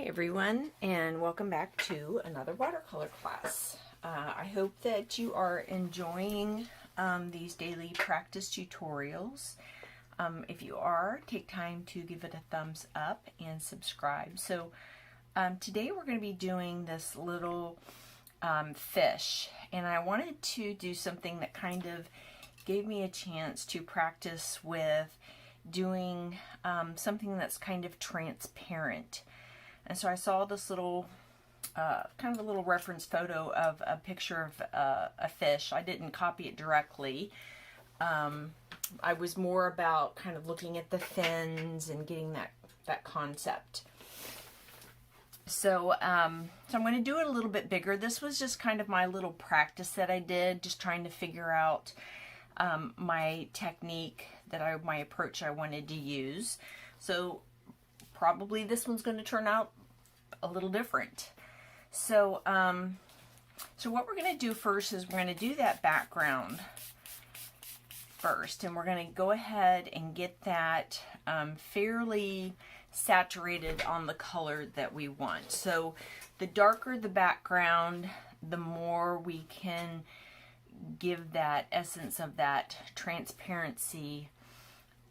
Everyone, and welcome back to another watercolor class. I hope that you are enjoying these daily practice tutorials. If you are, take time to give it a thumbs up and subscribe. So today we're going to be doing this little fish, and I wanted to do something that kind of gave me a chance to practice with doing something that's kind of transparent. And so I saw this little, kind of a little reference photo of a picture of a fish. I didn't copy it directly. I was more about kind of looking at the fins and getting that concept. So, I'm going to do it a little bit bigger. This was just kind of my little practice that I did, just trying to figure out my technique, my approach I wanted to use. So probably this one's going to turn out a little different. So, so what we're going to do first is we're going to do that background first, and we're going to go ahead and get that fairly saturated on the color that we want. So the darker the background, the more we can give that essence of that transparency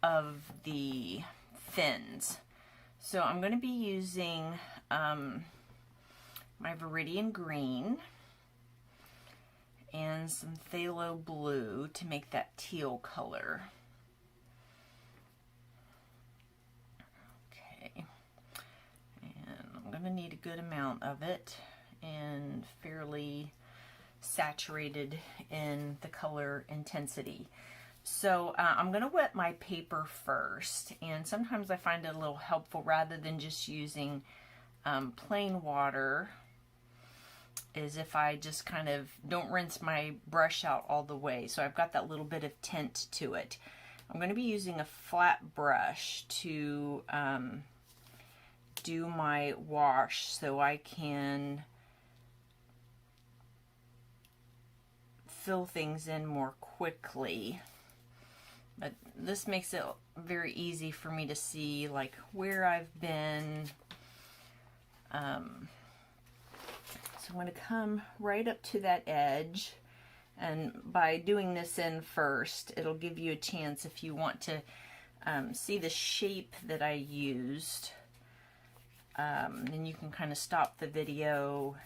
of the fins. So I'm going to be using my Viridian Green and some Phthalo Blue to make that teal color. Okay, and I'm going to need a good amount of it and fairly saturated in the color intensity. So I'm going to wet my paper first, and sometimes I find it a little helpful rather than just using plain water, is if I just kind of don't rinse my brush out all the way. So I've got that little bit of tint to it. I'm going to be using a flat brush to do my wash so I can fill things in more quickly. But this makes it very easy for me to see like where I've been. So I'm going to come right up to that edge, and by doing this in first, it'll give you a chance if you want to see the shape that I used. Then you can kind of stop the video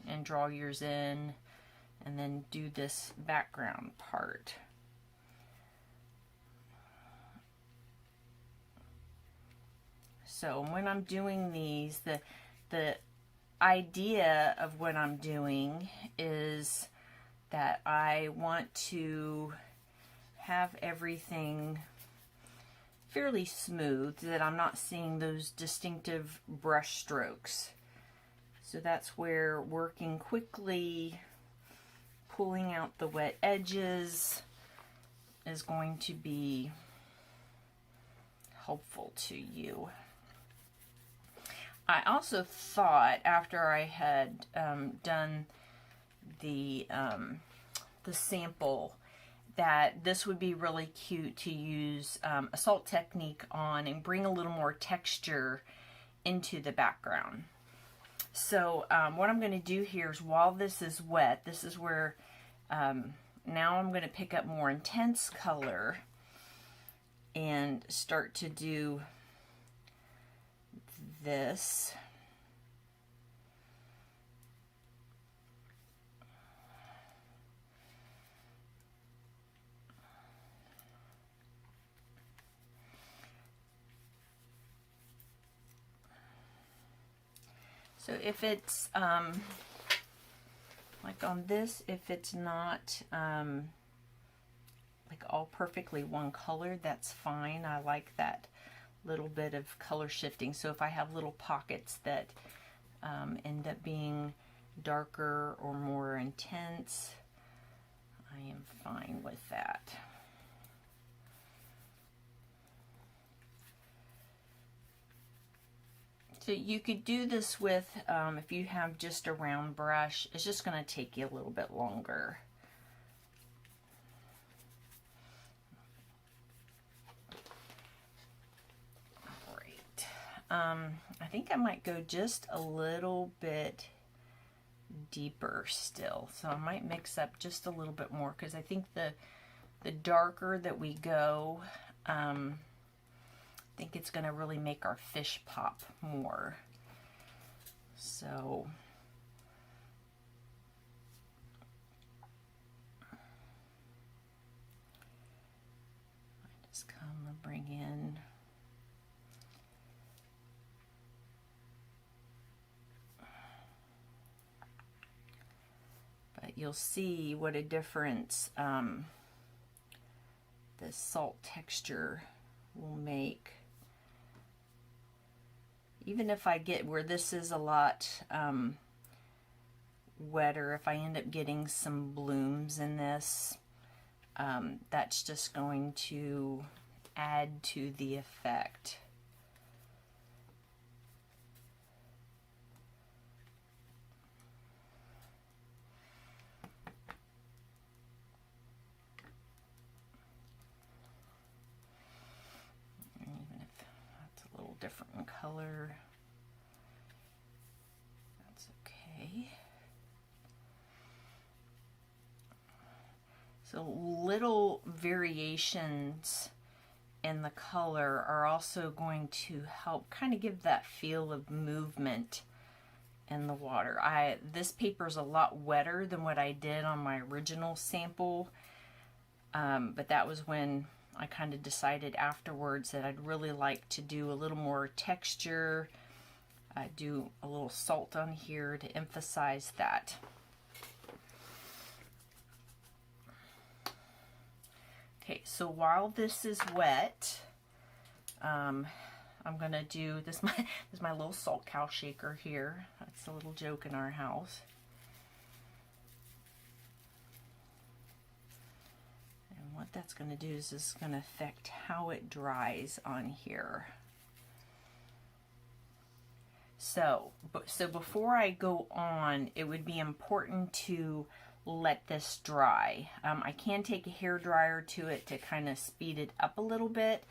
and draw yours in, and then do this background part. So when I'm doing these, the idea of what I'm doing is that I want to have everything fairly smooth, that I'm not seeing those distinctive brush strokes. So that's where working quickly, pulling out the wet edges is going to be helpful to you. I also thought, after I had done the sample, that this would be really cute to use a salt technique on and bring a little more texture into the background. So what I'm going to do here is, while this is wet, this is where now I'm going to pick up more intense color and start to do this. So if it's like on this, if it's not like all perfectly one color, that's fine. I like that little bit of color shifting. So if I have little pockets that end up being darker or more intense, I am fine with that. So you could do this with, if you have just a round brush, it's just going to take you a little bit longer. I think I might go just a little bit deeper still. So I might mix up just a little bit more, because I think the darker that we go, I think it's going to really make our fish pop more. So I just come and bring in you'll see what a difference the salt texture will make. Even if I get where this is a lot wetter, if I end up getting some blooms in this, that's just going to add to the effect. Different in color, that's okay. So little variations in the color are also going to help kind of give that feel of movement in the water. This paper is a lot wetter than what I did on my original sample, but that was when I kind of decided afterwards that I'd really like to do a little more texture. I do a little salt on here to emphasize that. Okay, so while this is wet, I'm gonna do this. This is my little salt cow shaker here. That's a little joke in our house. What that's going to do is this is going to affect how it dries on here. So before I go on, it would be important to let this dry. I can take a hair dryer to it to kind of speed it up a little bit.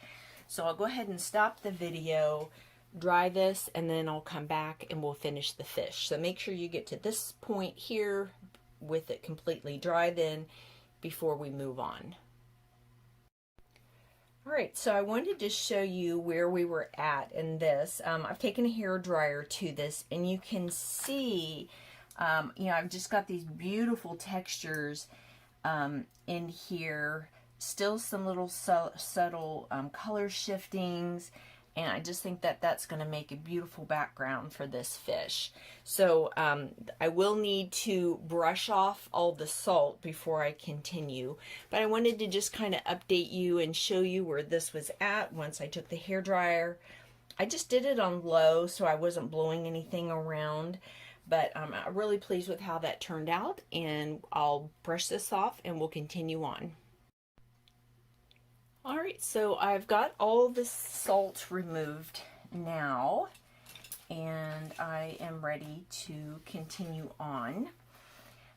So I'll go ahead and stop the video, dry this, and then I'll come back and we'll finish the fish. So make sure you get to this point here with it completely dry then before we move on. All right, so I wanted to show you where we were at in this. I've taken a hair dryer to this, and you can see, you know, I've just got these beautiful textures in here. Still some little subtle color shiftings, and I just think that that's going to make a beautiful background for this fish. So I will need to brush off all the salt before I continue, but I wanted to just kind of update you and show you where this was at once I took the hair dryer. I just did it on low, so I wasn't blowing anything around, but I'm really pleased with how that turned out, and I'll brush this off and we'll continue on. All right, so I've got all the salt removed now, and I am ready to continue on.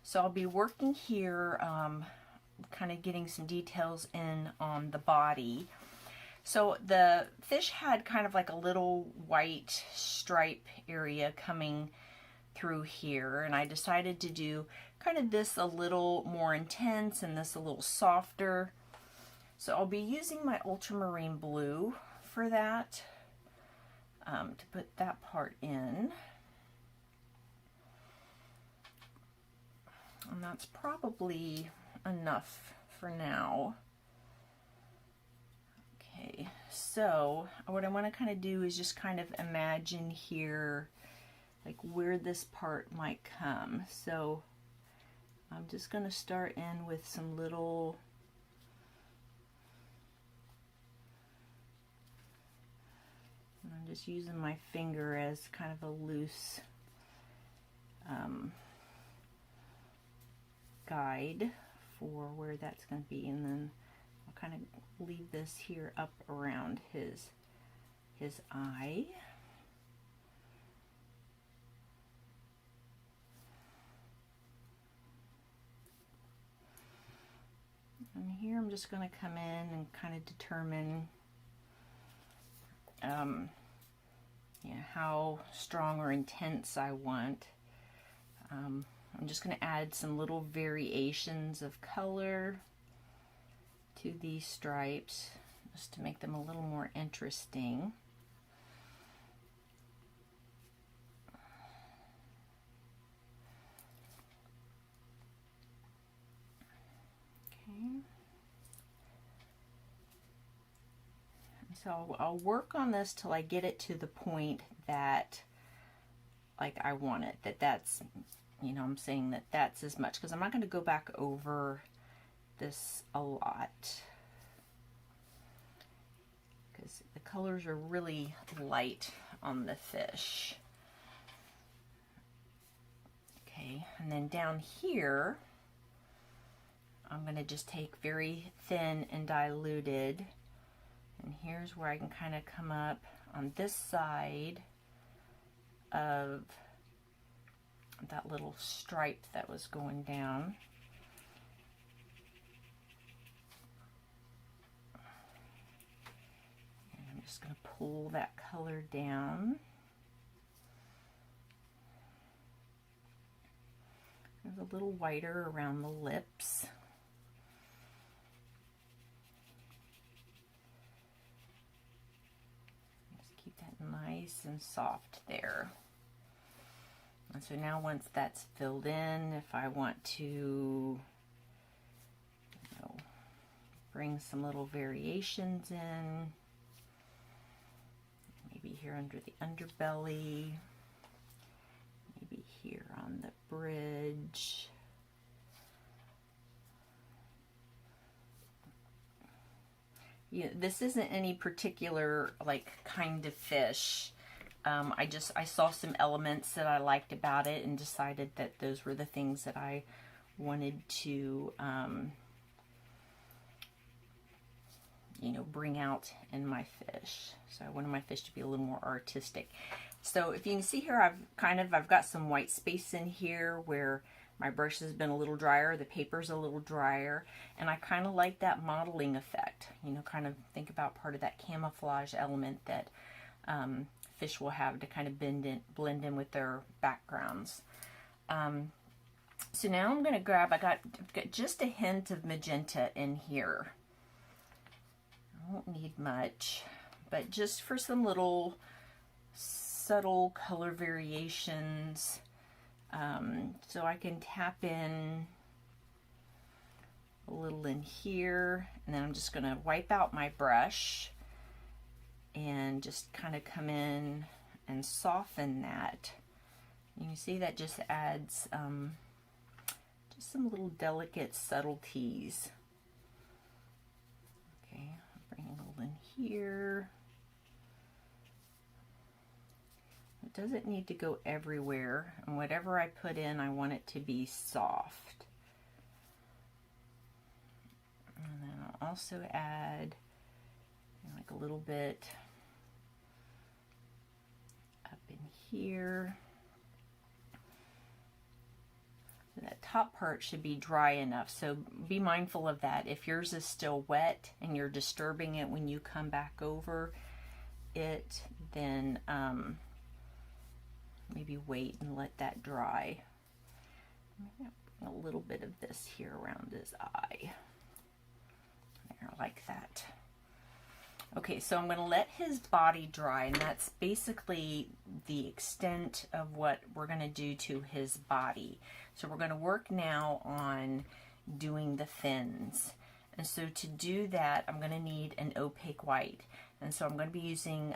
So I'll be working here, kind of getting some details in on the body. So the fish had kind of like a little white stripe area coming through here, and I decided to do kind of this a little more intense and this a little softer. So I'll be using my ultramarine blue for that, to put that part in. And that's probably enough for now. Okay, so what I want to kind of do is just kind of imagine here, like where this part might come. So I'm just going to start in with some little I'm just using my finger as kind of a loose guide for where that's going to be, and then I'll kind of leave this here up around his eye. And here I'm just going to come in and kind of determine you know, how strong or intense I want. I'm just going to add some little variations of color to these stripes just to make them a little more interesting. Okay. So I'll work on this till I get it to the point that like I want it, that's, you know, I'm saying that that's as much, because I'm not going to go back over this a lot because the colors are really light on the fish. Okay, and then down here I'm going to just take very thin and diluted, and here's where I can kind of come up on this side of that little stripe that was going down. And I'm just going to pull that color down. There's a little whiter around the lips. Just keep that nice and soft there. And so now once that's filled in, if I want to, you know, bring some little variations in, maybe here under the underbelly, maybe here on the bridge. Yeah, this isn't any particular like kind of fish. I saw some elements that I liked about it and decided that those were the things that I wanted to, you know, bring out in my fish. So I wanted my fish to be a little more artistic. So if you can see here, I've got some white space in here where my brush has been a little drier, the paper's a little drier, and I kind of like that modeling effect. You know, kind of think about part of that camouflage element that fish will have to kind of blend in with their backgrounds. So now I'm going to grab, I've got just a hint of magenta in here. I won't need much, but just for some little subtle color variations, so I can tap in a little in here, and then I'm just going to wipe out my brush and just kind of come in and soften that. You can see that just adds just some little delicate subtleties. Okay, bring a little in here. It doesn't need to go everywhere, and whatever I put in, I want it to be soft. And then I'll also add, you know, like a little bit up in here. That top part should be dry enough, so be mindful of that. If yours is still wet and you're disturbing it when you come back over it, then maybe wait and let that dry. A little bit of this here around his eye. There, like that. Okay, so I'm going to let his body dry, and that's basically the extent of what we're going to do to his body. So we're going to work now on doing the fins. And so to do that, I'm going to need an opaque white. And so I'm going to be using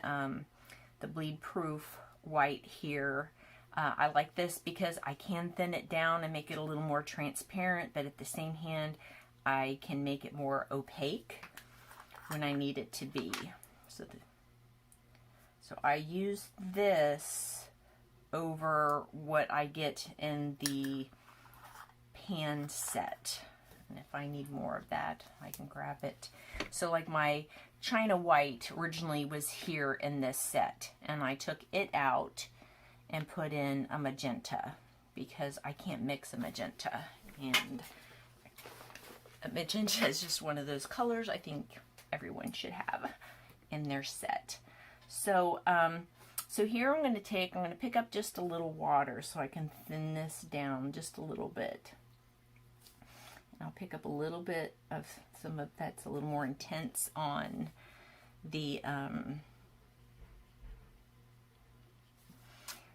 the bleed proof white here. I like this because I can thin it down and make it a little more transparent, but at the same hand, I can make it more opaque when I need it to be. So I use this over what I get in the pan set. And if I need more of that, I can grab it. So like my China white originally was here in this set, and I took it out and put in a magenta because I can't mix a magenta. And a magenta is just one of those colors I think everyone should have in their set. So So here I'm going to pick up just a little water so I can thin this down just a little bit. And I'll pick up a little bit of some of that's a little more intense on the,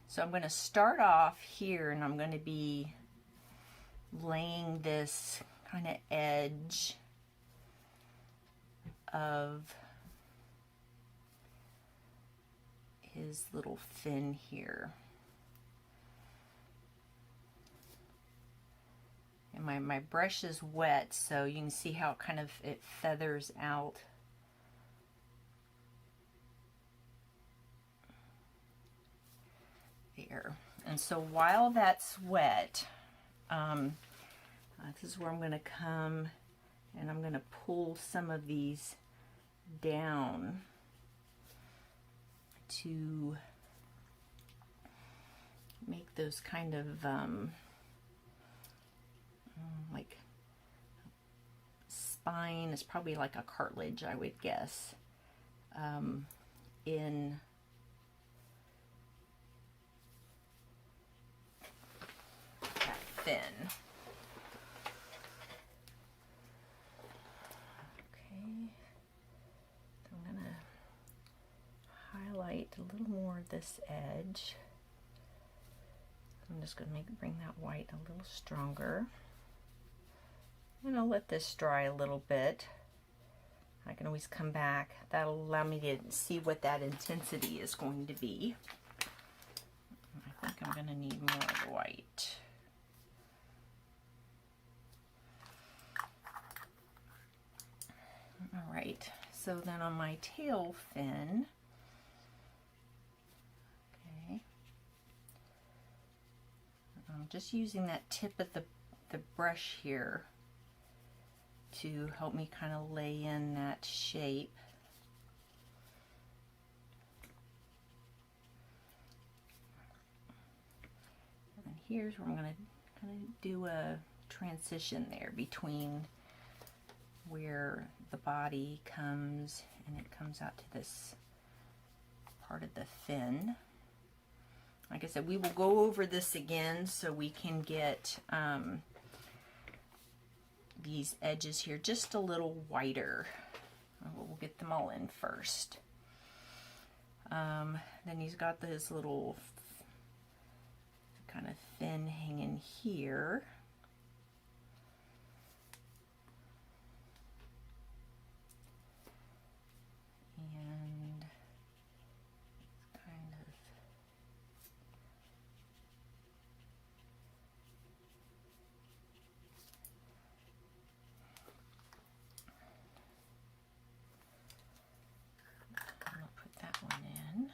so I'm going to start off here, and I'm going to be laying this kind of edge of his little fin here. And my brush is wet, so you can see how kind of it feathers out. There. And so while that's wet, this is where I'm going to come and I'm going to pull some of these down to make those kind of like spine is probably like a cartilage, I would guess, in that fin. Okay, so I'm going to highlight a little more of this edge. I'm just going to bring that white a little stronger. And I'll let this dry a little bit. I can always come back. That'll allow me to see what that intensity is going to be. I think I'm going to need more of the white. All right, so then on my tail fin, okay, I'm just using that tip of the brush here to help me kind of lay in that shape. And here's where I'm going to kind of do a transition there between where the body comes and it comes out to this part of the fin. Like I said, we will go over this again so we can get these edges here just a little whiter. We'll get them all in first. Then he's got this little kind of fin hanging here. And kind of I'll put that one in.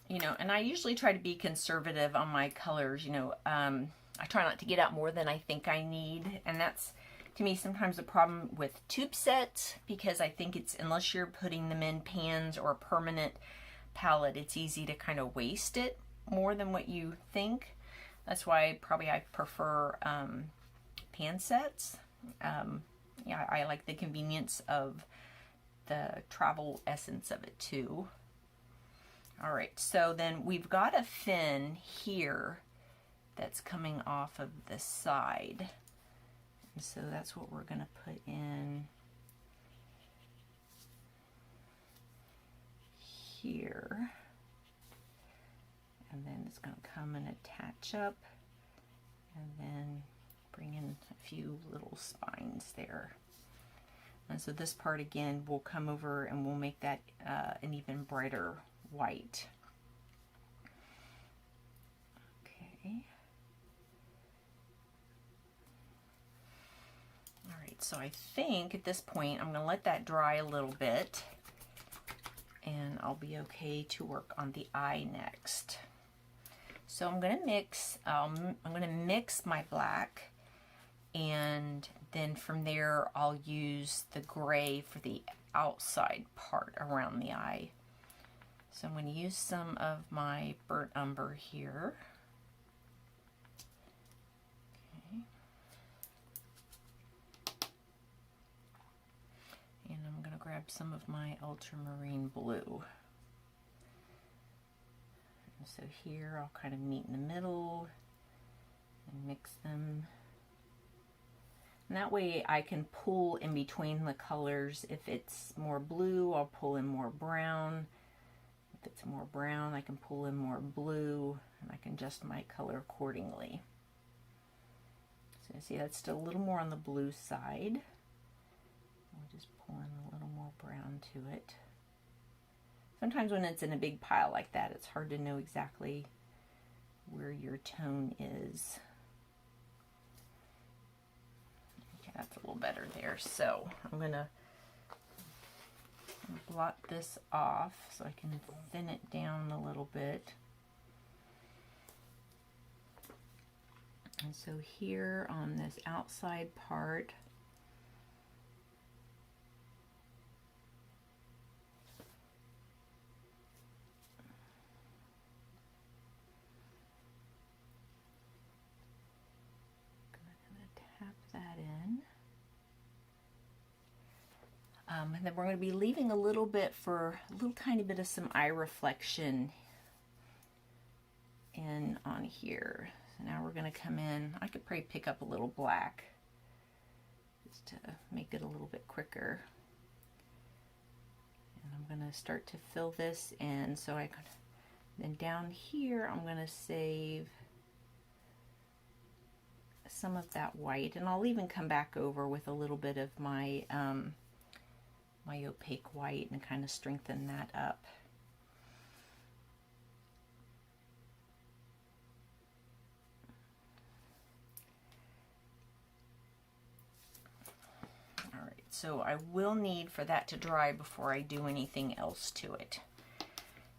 You know, and I usually try to be conservative on my colors, you know. I try not to get out more than I think I need, and that's, to me, sometimes a problem with tube sets, because I think it's, unless you're putting them in pans or a permanent palette, it's easy to kind of waste it more than what you think. That's why probably I prefer pan sets. Yeah, I like the convenience of the travel essence of it too. All right, so then we've got a fin here that's coming off of the side. And so that's what we're going to put in here. And then it's going to come and attach up, and then bring in a few little spines there. And so this part again will come over and we'll make that an even brighter white. Okay. All right, so I think at this point I'm going to let that dry a little bit, and I'll be okay to work on the eye next. So I'm going to mix. I'm going to mix my black, and then from there I'll use the gray for the outside part around the eye. So I'm going to use some of my burnt umber here. Okay. And I'm going to grab some of my ultramarine blue. And so here I'll kind of meet in the middle and mix them. And that way I can pull in between the colors. If it's more blue, I'll pull in more brown. If it's more brown, I can pull in more blue, and I can adjust my color accordingly. So you see that's still a little more on the blue side. We'll just pull in a little more brown to it. Sometimes when it's in a big pile like that, it's hard to know exactly where your tone is. Okay, that's a little better there. So I'm going to blot this off so I can thin it down a little bit. And so here on this outside part, and then we're going to be leaving a little bit for a little tiny bit of some eye reflection in on here. So now we're going to come in. I could probably pick up a little black just to make it a little bit quicker. And I'm going to start to fill this in. So I can, then down here I'm going to save some of that white, and I'll even come back over with a little bit of my my opaque white and kind of strengthen that up. All right, so I will need for that to dry before I do anything else to it.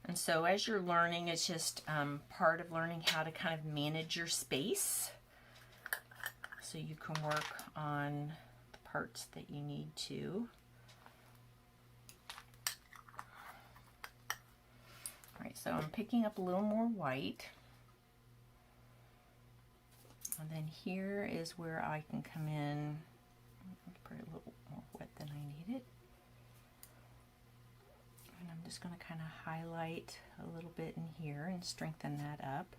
And so as you're learning, it's just part of learning how to kind of manage your space so you can work on the parts that you need to. All right, so I'm picking up a little more white. And then here is where I can come in. Probably a little more wet than I needed. And I'm just going to kind of highlight a little bit in here and strengthen that up.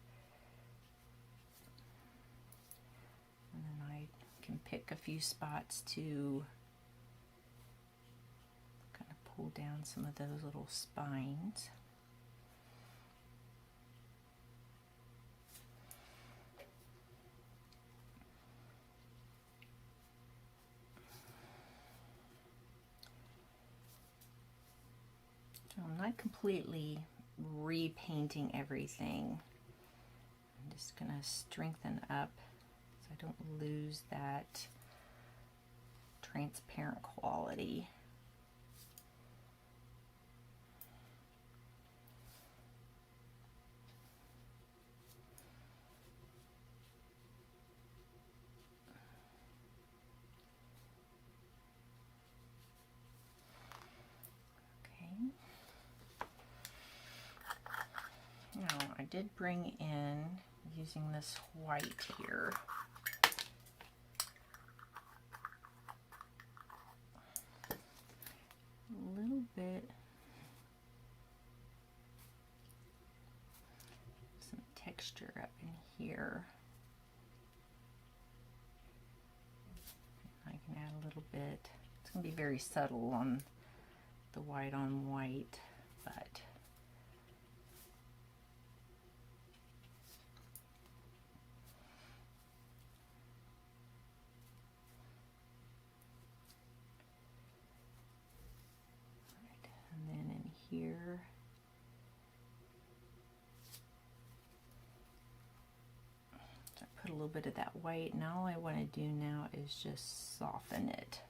And then I can pick a few spots to kind of pull down some of those little spines. So I'm not completely repainting everything. I'm just going to strengthen up so I don't lose that transparent quality. Now, I did bring in, using this white here, a little bit, some texture up in here. I can add a little bit. It's going to be very subtle on the white on white, but here. So I put a little bit of that white, and all I want to do now is just soften it.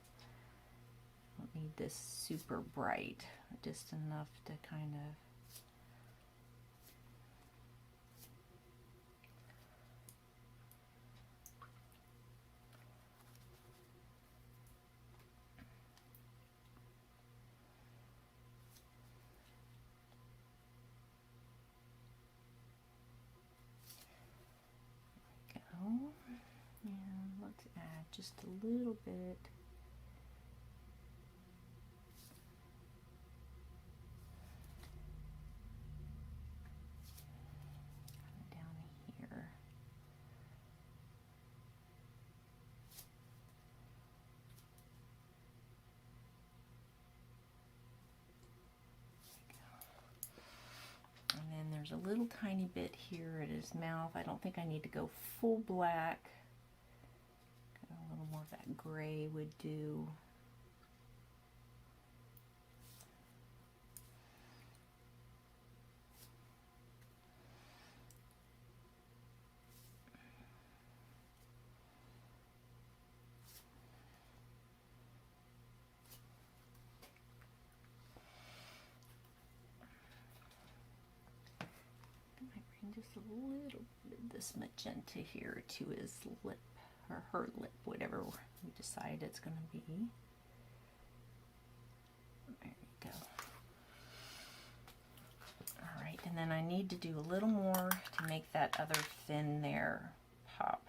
I don't need this super bright, just enough to kind of just a little bit There's a little tiny bit here at his mouth. I don't think I need to go full black. A little more of that gray would do. Just a little bit of this magenta here to his lip, or her lip, whatever we decide it's going to be. There you go. Alright, and then I need to do a little more to make that other fin there pop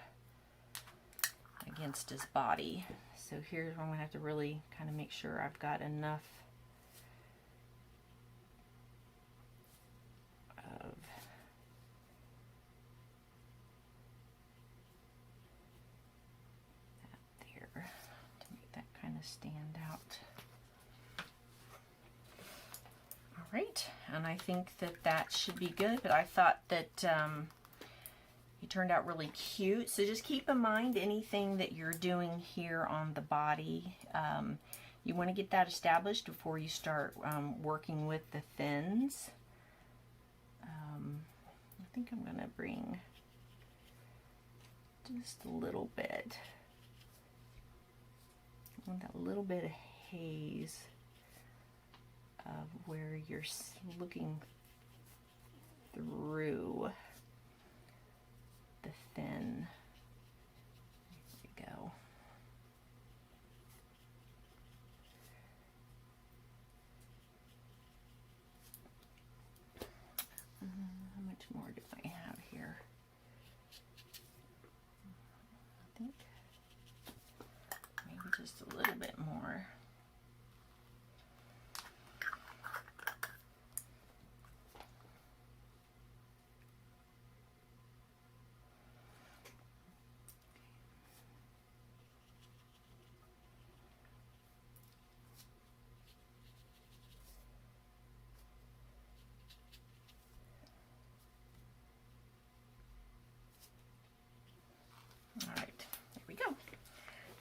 against his body. So here's where I'm going to have to really kind of make sure I've got enough of stand out. All right, and I think that that should be good, but I thought that he turned out really cute. So just keep in mind anything that you're doing here on the body. You want to get that established before you start working with the fins. I think I'm going to bring just a little bit. That little bit of haze of where you're looking through the fin. There we go. How much more do I have here? I think maybe just a little bit more.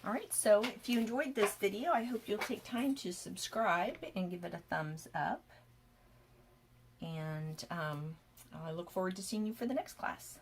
Alright, so if you enjoyed this video, I hope you'll take time to subscribe and give it a thumbs up. And I look forward to seeing you for the next class.